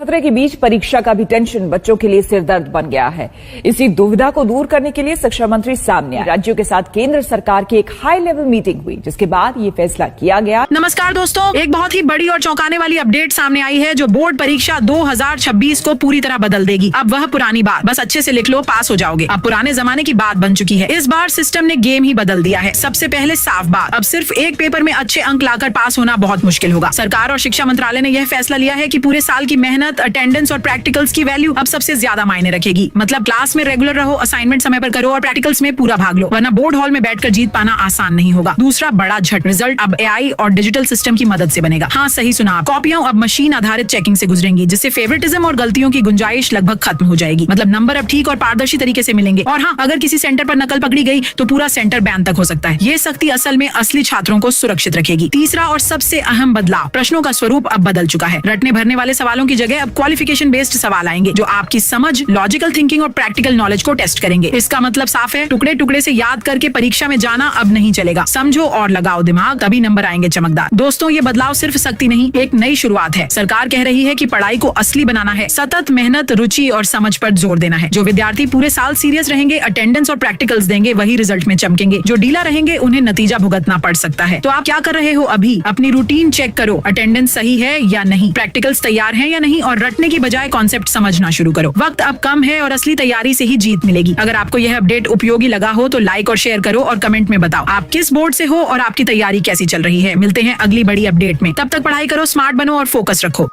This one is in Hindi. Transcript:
खतरे के बीच परीक्षा का भी टेंशन बच्चों के लिए सिरदर्द बन गया है। इसी दुविधा को दूर करने के लिए शिक्षा मंत्री सामने आए। राज्यों के साथ केंद्र सरकार की एक हाई लेवल मीटिंग हुई, जिसके बाद ये फैसला किया गया। नमस्कार दोस्तों, एक बहुत ही बड़ी और चौंकाने वाली अपडेट सामने आई है जो बोर्ड परीक्षा 2026 को पूरी तरह बदल देगी। अब वह पुरानी बात, बस अच्छे से लिख लो, पास हो जाओगे, अब पुराने जमाने की बात बन चुकी है। इस बार सिस्टम ने गेम ही बदल दिया है। सबसे पहले साफ बात, अब सिर्फ एक पेपर में अच्छे अंक लाकर पास होना बहुत मुश्किल होगा। सरकार और शिक्षा मंत्रालय ने यह फैसला लिया है कि पूरे साल की मेहनत, अटेंडेंस और प्रैक्टिकल्स की वैल्यू अब सबसे ज्यादा मायने रखेगी। मतलब क्लास में रेगुलर रहो, असाइनमेंट समय पर करो और प्रैक्टिकल्स में पूरा भाग लो, वरना बोर्ड हॉल में बैठकर जीत पाना आसान नहीं होगा। दूसरा बड़ा झट, रिजल्ट अब एआई और डिजिटल सिस्टम की मदद से बनेगा। हाँ, सही सुना आप, कॉपियां अब मशीन आधारित चेकिंग से गुजरेंगी, जिससे फेवरेटिज्म और गलतियों की गुंजाइश लगभग खत्म हो जाएगी। मतलब नंबर अब ठीक और पारदर्शी तरीके से मिलेंगे। और हाँ, अगर किसी सेंटर पर नकल पकड़ी गई तो पूरा सेंटर बैन तक हो सकता है। ये सख्ती असल में असली छात्रों को सुरक्षित रखेगी। तीसरा और सबसे अहम बदलाव, प्रश्नों का स्वरूप अब बदल चुका है। रटने भरने वाले सवालों की जगह अब क्वालिफिकेशन बेस्ड सवाल आएंगे, जो आपकी समझ, लॉजिकल थिंकिंग और प्रैक्टिकल नॉलेज को टेस्ट करेंगे। इसका मतलब साफ है, टुकड़े टुकड़े से याद करके परीक्षा में जाना अब नहीं चलेगा। समझो और लगाओ दिमाग, तभी नंबर आएंगे चमकदार। दोस्तों, ये बदलाव सिर्फ सख्ती नहीं, एक नई शुरुआत है। सरकार कह रही है कि पढ़ाई को असली बनाना है, सतत मेहनत, रुचि और समझ पर जोर देना है। जो विद्यार्थी पूरे साल सीरियस रहेंगे, अटेंडेंस और प्रैक्टिकल्स देंगे, वही रिजल्ट में चमकेंगे। जो ढीला रहेंगे, उन्हें नतीजा भुगतना पड़ सकता है। तो आप क्या कर रहे हो? अभी अपनी रूटीन चेक करो, अटेंडेंस सही है या नहीं, प्रैक्टिकल्स तैयार है या नहीं, और रटने की बजाय कॉन्सेप्ट समझना शुरू करो। वक्त अब कम है और असली तैयारी से ही जीत मिलेगी। अगर आपको यह अपडेट उपयोगी लगा हो तो लाइक और शेयर करो और कमेंट में बताओ आप किस बोर्ड से हो और आपकी तैयारी कैसी चल रही है। मिलते हैं अगली बड़ी अपडेट में। तब तक पढ़ाई करो, स्मार्ट बनो और फोकस रखो।